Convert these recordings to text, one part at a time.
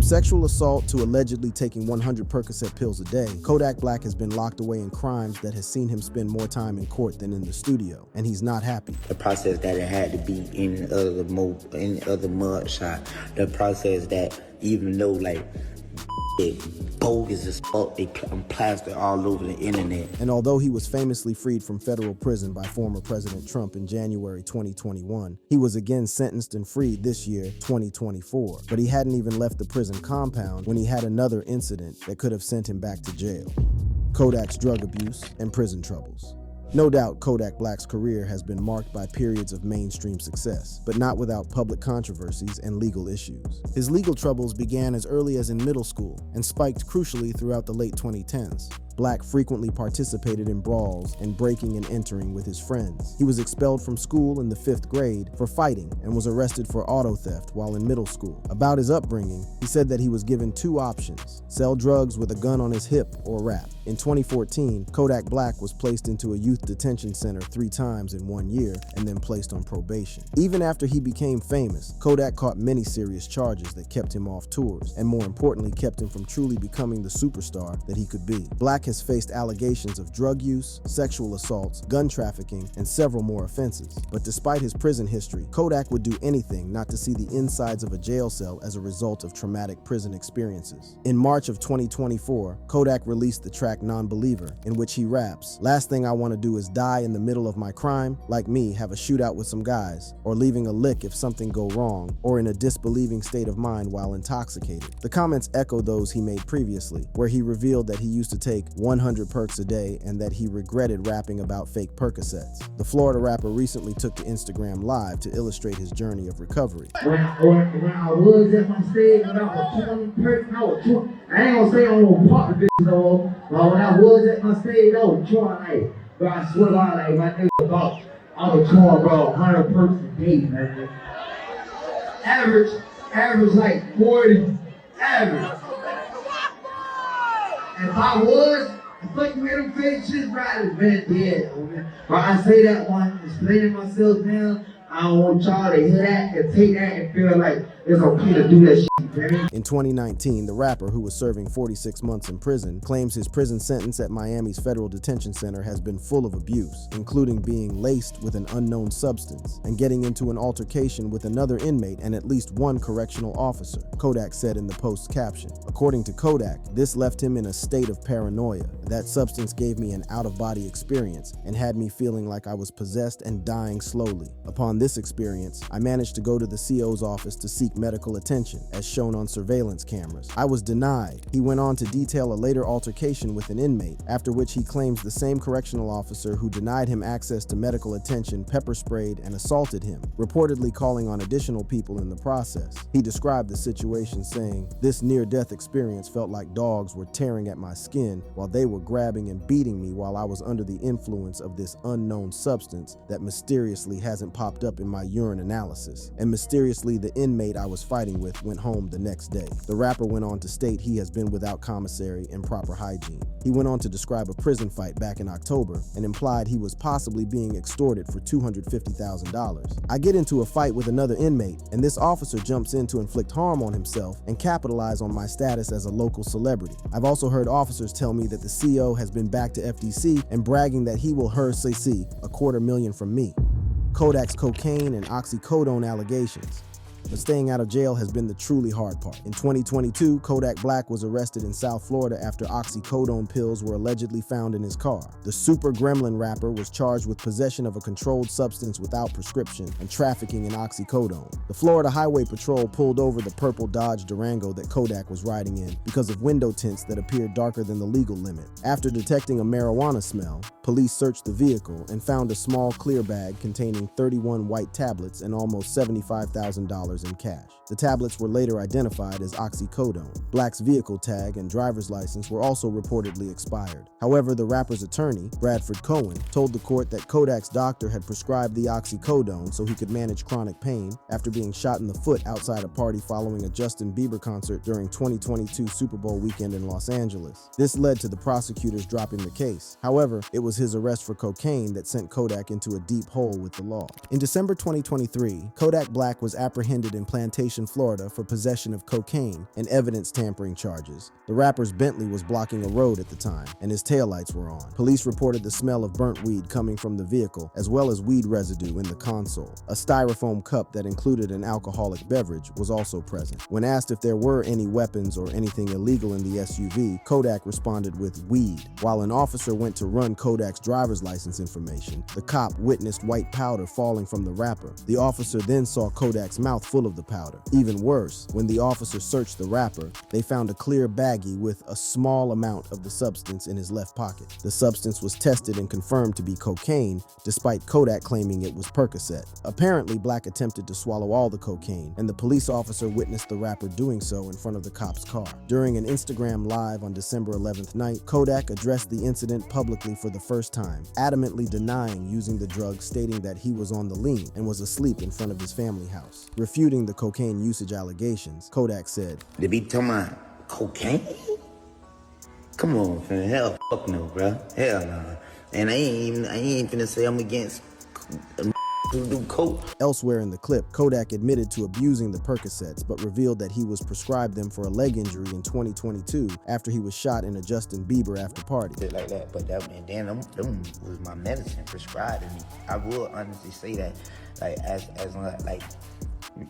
From sexual assault to allegedly taking 100 Percocet pills a day, Kodak Black has been locked away in crimes that has seen him spend more time in court than in the studio, and he's not happy. The process that it had to be any other mud shot. The process that even though like it bogus as fuck, they plastered all over the internet. And although he was famously freed from federal prison by former President Trump in January 2021, he was again sentenced and freed this year, 2024. But he hadn't even left the prison compound when he had another incident that could have sent him back to jail: Kodak's drug abuse and prison troubles. No doubt Kodak Black's career has been marked by periods of mainstream success, but not without public controversies and legal issues. His legal troubles began as early as in middle school and spiked crucially throughout the late 2010s. Black frequently participated in brawls and breaking and entering with his friends. He was expelled from school in the 5th grade for fighting and was arrested for auto theft while in middle school. About his upbringing, he said that he was given 2 options: sell drugs with a gun on his hip or rap. In 2014, Kodak Black was placed into a youth detention center 3 times in 1 year and then placed on probation. Even after he became famous, Kodak caught many serious charges that kept him off tours and, more importantly, kept him from truly becoming the superstar that he could be. Black has faced allegations of drug use, sexual assaults, gun trafficking, and several more offenses. But despite his prison history, Kodak would do anything not to see the insides of a jail cell as a result of traumatic prison experiences. In March of 2024, Kodak released the track Non-Believer, in which he raps, "Last thing I want to do is die in the middle of my crime, like me, have a shootout with some guys, or leaving a lick if something go wrong, or in a disbelieving state of mind while intoxicated." The comments echo those he made previously, where he revealed that he used to take 100 perks a day and that he regretted rapping about fake Percocets. The Florida rapper recently took to Instagram Live to illustrate his journey of recovery. When I was at my stage, when I was 20 perks, I was 20. I ain't gonna say I'm gonna pop the bitch no more, but when I was at my stage, I was trying like, but I swear to God, like my nigga about, I was trying bro 100 perks a day, man. Average like 40, average. And if I was, fuck with them fake shit, right, it's been dead, man. But I say that one, explaining myself now, I don't want y'all to hear that and take that and feel like it's okay to do that shit. In 2019, the rapper, who was serving 46 months in prison, claims his prison sentence at Miami's Federal Detention Center has been full of abuse, including being laced with an unknown substance and getting into an altercation with another inmate and at least one correctional officer, Kodak said in the post's caption. According to Kodak, this left him in a state of paranoia. That substance gave me an out-of-body experience and had me feeling like I was possessed and dying slowly. Upon this experience, I managed to go to the CO's office to seek medical attention, as shown on surveillance cameras. I was denied. He went on to detail a later altercation with an inmate, after which he claims the same correctional officer who denied him access to medical attention pepper sprayed and assaulted him, reportedly calling on additional people in the process. He described the situation saying, "This near-death experience felt like dogs were tearing at my skin while they were grabbing and beating me while I was under the influence of this unknown substance that mysteriously hasn't popped up in my urine analysis. And mysteriously, the inmate I was fighting with went home the next day." The rapper went on to state he has been without commissary and proper hygiene. He went on to describe a prison fight back in October and implied he was possibly being extorted for $250,000. "I get into a fight with another inmate, and this officer jumps in to inflict harm on himself and capitalize on my status as a local celebrity. I've also heard officers tell me that the CO has been back to FDC and bragging that he will see $250,000 from me." Kodak's cocaine and oxycodone allegations. But staying out of jail has been the truly hard part. In 2022, Kodak Black was arrested in South Florida after oxycodone pills were allegedly found in his car. The Super Gremlin rapper was charged with possession of a controlled substance without prescription and trafficking in oxycodone. The Florida Highway Patrol pulled over the purple Dodge Durango that Kodak was riding in because of window tints that appeared darker than the legal limit. After detecting a marijuana smell, police searched the vehicle and found a small clear bag containing 31 white tablets and almost $75,000 in cash. The tablets were later identified as oxycodone. Black's vehicle tag and driver's license were also reportedly expired. However, the rapper's attorney, Bradford Cohen, told the court that Kodak's doctor had prescribed the oxycodone so he could manage chronic pain after being shot in the foot outside a party following a Justin Bieber concert during 2022 Super Bowl weekend in Los Angeles. This led to the prosecutors dropping the case. However, it was his arrest for cocaine that sent Kodak into a deep hole with the law. In December 2023, Kodak Black was apprehended apprehended in Plantation, Florida for possession of cocaine and evidence tampering charges. The rapper's Bentley was blocking a road at the time, and his taillights were on. Police reported the smell of burnt weed coming from the vehicle, as well as weed residue in the console. A styrofoam cup that included an alcoholic beverage was also present. When asked if there were any weapons or anything illegal in the SUV, Kodak responded with weed. While an officer went to run Kodak's driver's license information, the cop witnessed white powder falling from the rapper. The officer then saw Kodak's mouth full of the powder. Even worse, when the officer searched the rapper, they found a clear baggie with a small amount of the substance in his left pocket. The substance was tested and confirmed to be cocaine, despite Kodak claiming it was Percocet. Apparently, Black attempted to swallow all the cocaine, and the police officer witnessed the rapper doing so in front of the cop's car. During an Instagram Live on December 11th night, Kodak addressed the incident publicly for the first time, adamantly denying using the drug, stating that he was on the lean and was asleep in front of his family house. Refuting the cocaine usage allegations, Kodak said, They be talking about cocaine? Come on, fam. Hell fuck no, bro. Hell no. And I ain't finna say I'm against who do coke. Elsewhere in the clip, Kodak admitted to abusing the Percocets, but revealed that he was prescribed them for a leg injury in 2022 after he was shot in a Justin Bieber after party. Shit like that, but that, and then them was my medicine prescribed to me. I will honestly say that, like, as like,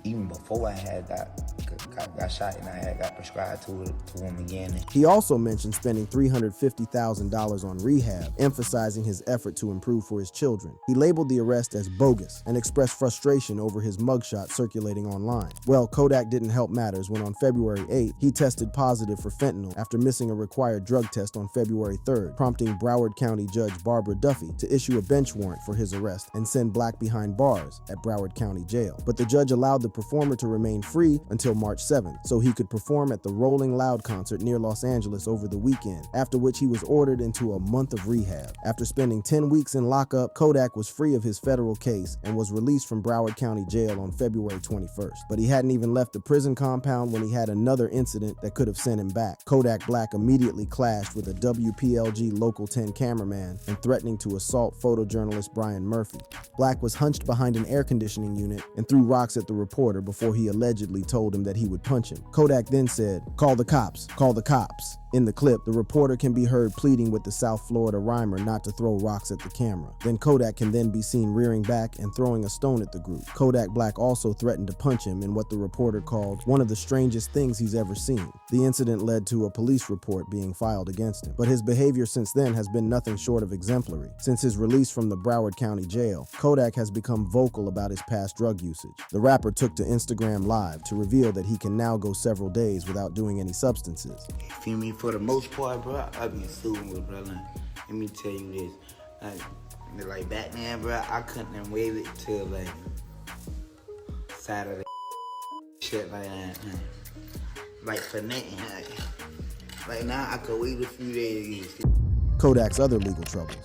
even before I had got shot and I had got prescribed to him again. He also mentioned spending $350,000 on rehab, emphasizing his effort to improve for his children. He labeled the arrest as bogus and expressed frustration over his mugshot circulating online. Well, Kodak didn't help matters when on February 8th, he tested positive for fentanyl after missing a required drug test on February 3rd, prompting Broward County Judge Barbara Duffy to issue a bench warrant for his arrest and send Black behind bars at Broward County Jail. But the judge allowed the performer to remain free until March 7th, so he could perform at the Rolling Loud concert near Los Angeles over the weekend, after which he was ordered into a month of rehab. After spending 10 weeks in lockup, Kodak was free of his federal case and was released from Broward County Jail on February 21st. But he hadn't even left the prison compound when he had another incident that could have sent him back. Kodak Black immediately clashed with a WPLG Local 10 cameraman and threatening to assault photojournalist Brian Murphy. Black was hunched behind an air conditioning unit and threw rocks at the reporter before he allegedly told him that he would punch him. Kodak then said, "Call the cops, call the cops." In the clip, the reporter can be heard pleading with the South Florida rhymer not to throw rocks at the camera. Then Kodak can then be seen rearing back and throwing a stone at the group. Kodak Black also threatened to punch him in what the reporter called one of the strangest things he's ever seen. The incident led to a police report being filed against him, but his behavior since then has been nothing short of exemplary. Since his release from the Broward County Jail, Kodak has become vocal about his past drug usage. The rapper took to Instagram Live to reveal that he can now go several days without doing any substances. Feel me? For the most part, bro, I be suing with, bro. Let me tell you this. Like back then, bro, I couldn't wait it till like Saturday. Shit like that. Like for nothing. Like now, I could wait a few days. Kodak's other legal troubles.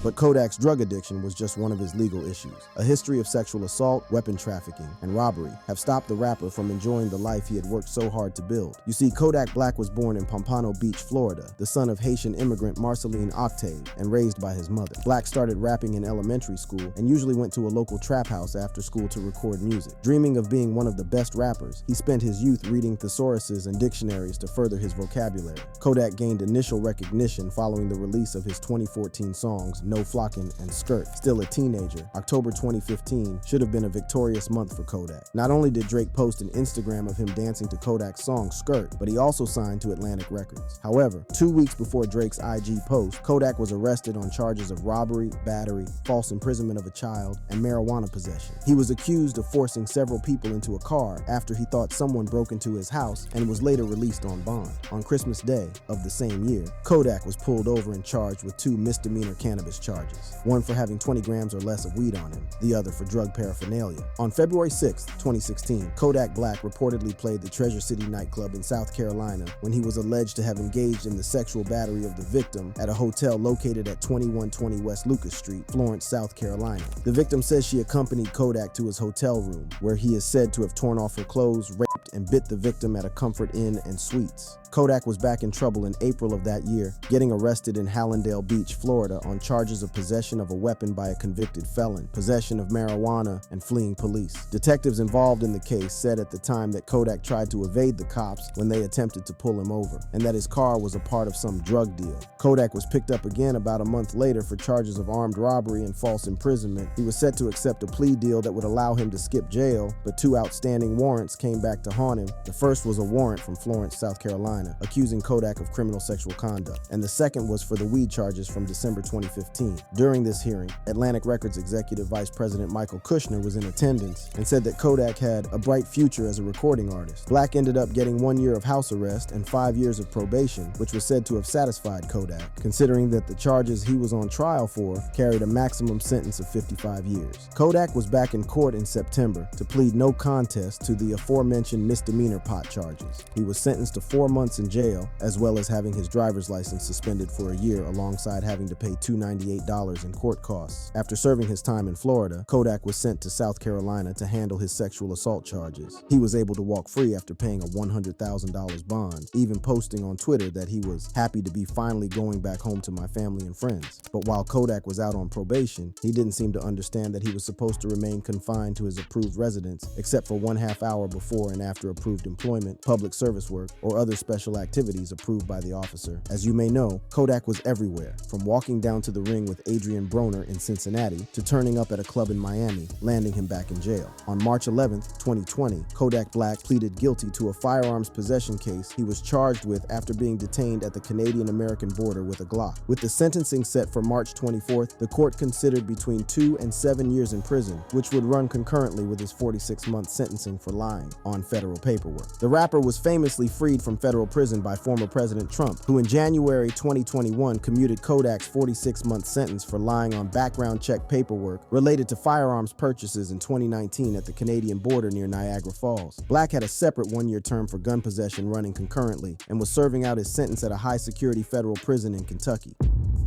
But Kodak's drug addiction was just one of his legal issues. A history of sexual assault, weapon trafficking, and robbery have stopped the rapper from enjoying the life he had worked so hard to build. You see, Kodak Black was born in Pompano Beach, Florida, the son of Haitian immigrant Marceline Octave, and raised by his mother. Black started rapping in elementary school and usually went to a local trap house after school to record music. Dreaming of being one of the best rappers, he spent his youth reading thesauruses and dictionaries to further his vocabulary. Kodak gained initial recognition following the release of his 2014 songs No Flockin' and Skirt. Still a teenager, October 2015 should have been a victorious month for Kodak. Not only did Drake post an Instagram of him dancing to Kodak's song Skirt, but he also signed to Atlantic Records. However, 2 weeks before Drake's IG post, Kodak was arrested on charges of robbery, battery, false imprisonment of a child, and marijuana possession. He was accused of forcing several people into a car after he thought someone broke into his house and was later released on bond. On Christmas Day of the same year, Kodak was pulled over and charged with 2 misdemeanor cannabis charges, one for having 20 grams or less of weed on him, the other for drug paraphernalia. On February 6, 2016, Kodak Black reportedly played the Treasure City nightclub in South Carolina when he was alleged to have engaged in the sexual battery of the victim at a hotel located at 2120 West Lucas Street, Florence, South Carolina. The victim says she accompanied Kodak to his hotel room, where he is said to have torn off her clothes, raped, and bit the victim at a Comfort Inn and Suites. Kodak was back in trouble in April of that year, getting arrested in Hallandale Beach, Florida on charges of possession of a weapon by a convicted felon, possession of marijuana, and fleeing police. Detectives involved in the case said at the time that Kodak tried to evade the cops when they attempted to pull him over, and that his car was a part of some drug deal. Kodak was picked up again about a month later for charges of armed robbery and false imprisonment. He was set to accept a plea deal that would allow him to skip jail, but two outstanding warrants came back to haunt him. The first was a warrant from Florence, South Carolina, accusing Kodak of criminal sexual conduct, and the second was for the weed charges from December 2015. During this hearing, Atlantic Records Executive Vice President Michael Kushner was in attendance and said that Kodak had a bright future as a recording artist. Black ended up getting 1 year of house arrest and 5 years of probation, which was said to have satisfied Kodak, considering that the charges he was on trial for carried a maximum sentence of 55 years. Kodak was back in court in September to plead no contest to the aforementioned misdemeanor pot charges. He was sentenced to 4 months in jail, as well as having his driver's license suspended for a year alongside having to pay $298 in court costs. After serving his time in Florida, Kodak was sent to South Carolina to handle his sexual assault charges. He was able to walk free after paying a $100,000 bond, even posting on Twitter that he was happy to be finally going back home to my family and friends. But while Kodak was out on probation, he didn't seem to understand that he was supposed to remain confined to his approved residence, except for 1/2 hour before and after approved employment, public service work, or other special activities approved by the officer. As you may know, Kodak was everywhere, from walking down to the ring with Adrian Broner in Cincinnati to turning up at a club in Miami, landing him back in jail. On March 11th, 2020, Kodak Black pleaded guilty to a firearms possession case he was charged with after being detained at the Canadian-American border with a Glock. With the sentencing set for March 24th, the court considered between 2 and 7 years in prison, which would run concurrently with his 46-month sentencing for lying on federal paperwork. The rapper was famously freed from federal prison by former President Trump, who in January 2021 commuted Kodak's 46-month sentence for lying on background check paperwork related to firearms purchases in 2019 at the Canadian border near Niagara Falls. Black had a separate 1-year term for gun possession running concurrently and was serving out his sentence at a high-security federal prison in Kentucky.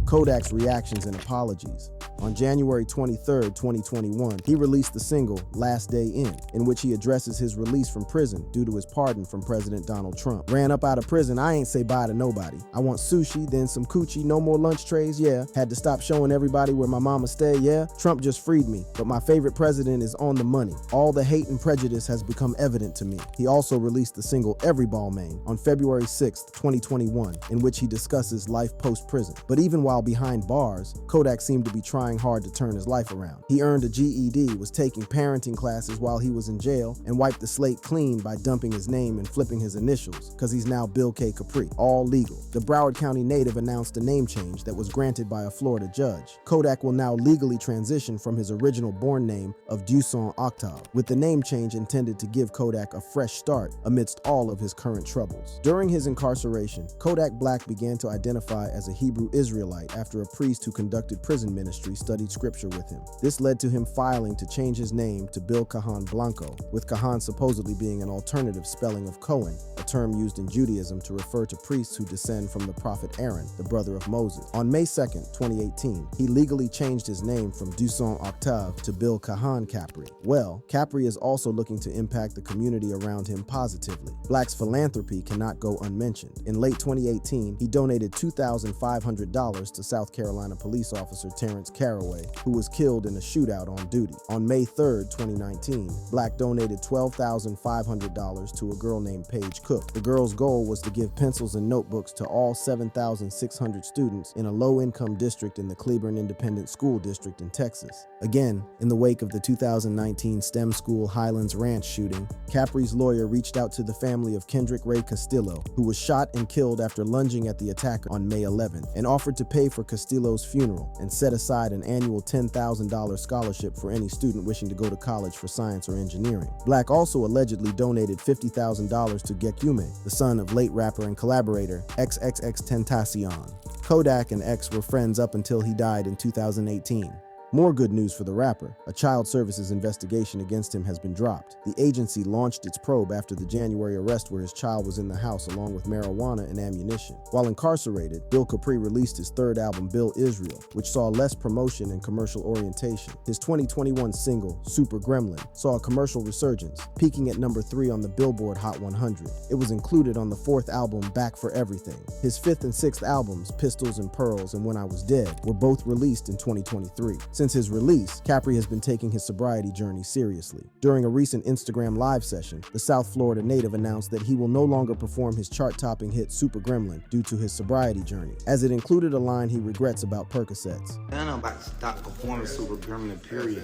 Kodak's reactions and apologies. On January 23, 2021, he released the single Last Day in which he addresses his release from prison due to his pardon from President Donald Trump. Ran up out of prison, I ain't say bye to nobody. I want sushi, then some coochie, no more lunch trays, yeah. Had to stop showing everybody where my mama stay, yeah. Trump just freed me, but my favorite president is on the money. All the hate and prejudice has become evident to me. He also released the single Every Balmain on February 6, 2021, in which he discusses life post-prison. But even while behind bars, Kodak seemed to be trying hard to turn his life around. He earned a GED, was taking parenting classes while he was in jail, and wiped the slate clean by dumping his name and flipping his initials, cause he's now Bill K. Capri. All legal. The Broward County native announced a name change that was granted by a Florida judge. Kodak will now legally transition from his original born name of Duson Octave, with the name change intended to give Kodak a fresh start amidst all of his current troubles. During his incarceration, Kodak Black began to identify as a Hebrew Israelite after a priest who conducted prison ministry studied scripture with him. This led to him filing to change his name to Bill Kahan Blanco, with Kahan supposedly being an alternative spelling of Cohen, a term used in Judaism to refer to priests who descend from the prophet Aaron, the brother of Moses. On May 2nd, 2018, he legally changed his name from Duson Octave to Bill Kahan Capri. Well, Capri is also looking to impact the community around him positively. Black's philanthropy cannot go unmentioned. In late 2018, he donated $2,500 to South Carolina police officer Terrence Caraway, who was killed in a shootout on duty. On May 3rd, 2019, Black donated $12,500 to a girl named Paige Cook. The girl's goal was to give pencils and notebooks to all 7,600 students in a low-income district in the Cleburne Independent School District in Texas. Again, in the wake of the 2019 STEM school Highlands Ranch shooting, Capri's lawyer reached out to the family of Kendrick Ray Castillo, who was shot and killed after lunging at the attacker on May 11th, and offered to pay for Castillo's funeral and set aside an annual $10,000 scholarship for any student wishing to go to college for science or engineering. Black also allegedly donated $50,000 to Gekume, the son of late rapper and collaborator XXXTentacion. Kodak and X were friends up until he died in 2018. More good news for the rapper. A child services investigation against him has been dropped. The agency launched its probe after the January arrest where his child was in the house along with marijuana and ammunition. While incarcerated, Bill Capri released his third album, Bill Israel, which saw less promotion and commercial orientation. His 2021 single, Super Gremlin, saw a commercial resurgence, peaking at number 3 on the Billboard Hot 100. It was included on the 4th album, Back for Everything. His 5th and 6th albums, Pistols and Pearls and When I Was Dead, were both released in 2023. Since his release, Capri has been taking his sobriety journey seriously. During a recent Instagram live session, the South Florida native announced that he will no longer perform his chart-topping hit Super Gremlin due to his sobriety journey, as it included a line he regrets about Percocets. I'm about to stop performing Super Gremlin, period.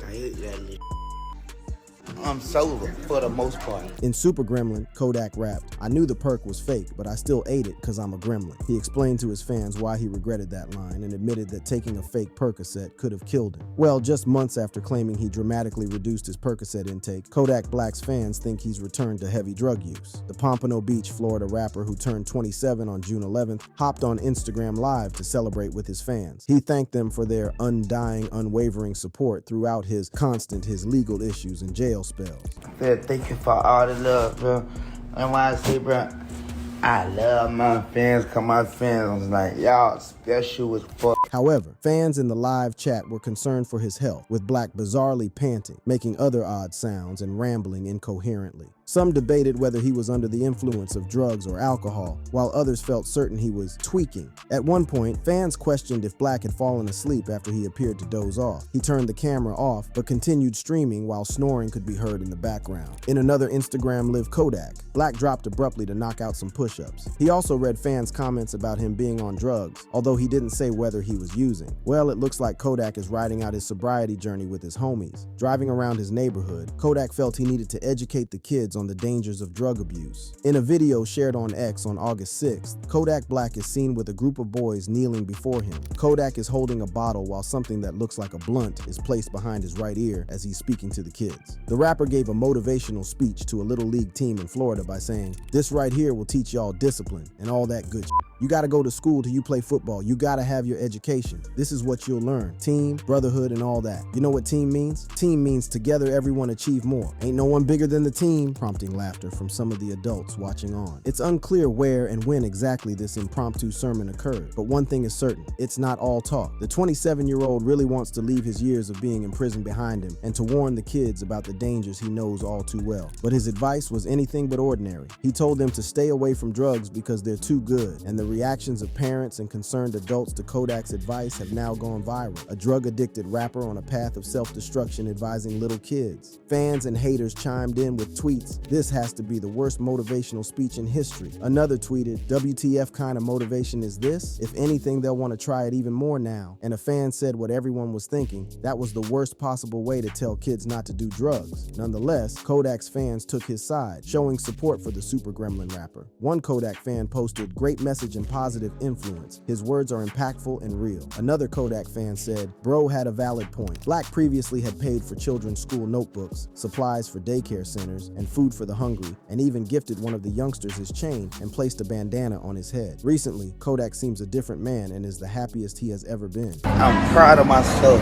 I hate that shit. I'm sober for the most part. In Super Gremlin, Kodak rapped, "I knew the perk was fake, but I still ate it cause I'm a gremlin." He explained to his fans why he regretted that line and admitted that taking a fake Percocet could have killed him. Well, just months after claiming he dramatically reduced his Percocet intake, Kodak Black's fans think he's returned to heavy drug use. The Pompano Beach, Florida rapper who turned 27 on June 11th hopped on Instagram Live to celebrate with his fans. He thanked them for their undying, unwavering support throughout his legal issues and jail spells. Thank you for all the love, bro. And when I say, bro, I love my fans, cause my fans was like, y'all special as fuck. However, fans in the live chat were concerned for his health, with Black bizarrely panting, making other odd sounds, and rambling incoherently. Some debated whether he was under the influence of drugs or alcohol, while others felt certain he was tweaking. At one point, fans questioned if Black had fallen asleep after he appeared to doze off. He turned the camera off, but continued streaming while snoring could be heard in the background. In another Instagram Live Kodak, Black dropped abruptly to knock out some push-ups. He also read fans' comments about him being on drugs, although he didn't say whether he was using. Well, it looks like Kodak is riding out his sobriety journey with his homies. Driving around his neighborhood, Kodak felt he needed to educate the kids on the dangers of drug abuse. In a video shared on X on August 6th, Kodak Black is seen with a group of boys kneeling before him. Kodak is holding a bottle while something that looks like a blunt is placed behind his right ear as he's speaking to the kids. The rapper gave a motivational speech to a little league team in Florida by saying, "This right here will teach y'all discipline and all that good shit. You gotta go to school till you play football. You gotta have your education. This is what you'll learn. Team, brotherhood, and all that." You know what team means? Team means together everyone achieve more. Ain't no one bigger than the team, prompting laughter from some of the adults watching on. It's unclear where and when exactly this impromptu sermon occurred, but one thing is certain, it's not all talk. The 27-year-old really wants to leave his years of being in prison behind him and to warn the kids about the dangers he knows all too well. But his advice was anything but ordinary. He told them to stay away from drugs because they're too good, and the reactions of parents and concerned adults to Kodak's advice have now gone viral. A drug-addicted rapper on a path of self-destruction advising little kids. Fans and haters chimed in with tweets, "This has to be the worst motivational speech in history." Another tweeted, "WTF kind of motivation is this? If anything, they'll want to try it even more now." And a fan said what everyone was thinking, that was the worst possible way to tell kids not to do drugs. Nonetheless, Kodak's fans took his side, showing support for the Super Gremlin rapper. One Kodak fan posted, "Great message and positive influence. His words are impactful and real." Another Kodak fan said, "Bro had a valid point. Black previously had paid for children's school notebooks, supplies for daycare centers, and food for the hungry, and even gifted one of the youngsters his chain and placed a bandana on his head. Recently, Kodak seems a different man and is the happiest he has ever been." I'm proud of myself.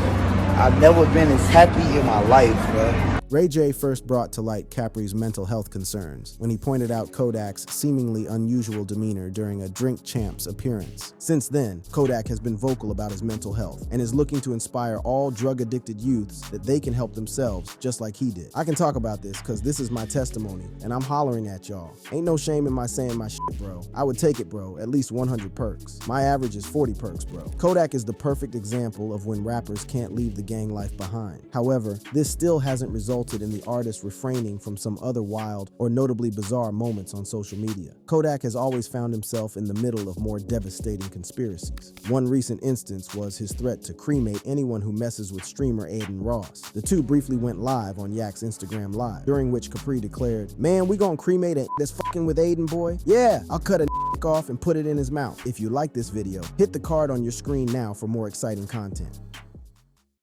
I've never been as happy in my life, bro. Ray J first brought to light Capri's mental health concerns when he pointed out Kodak's seemingly unusual demeanor during a Drink Champs appearance. Since then, Kodak has been vocal about his mental health and is looking to inspire all drug-addicted youths that they can help themselves just like he did. "I can talk about this because this is my testimony and I'm hollering at y'all. Ain't no shame in my saying my shit, bro. I would take it, bro, at least 100 perks. My average is 40 perks, bro." Kodak is the perfect example of when rappers can't leave the gang life behind. However, this still hasn't resulted in the artist refraining from some other wild or notably bizarre moments on social media. Kodak has always found himself in the middle of more devastating conspiracies. One recent instance was his threat to cremate anyone who messes with streamer Aiden Ross. The two briefly went live on Yak's Instagram Live, during which Capri declared, "Man, we gonna cremate a that's fucking with Aiden, boy? Yeah, I'll cut a off and put it in his mouth." If you like this video, hit the card on your screen now for more exciting content.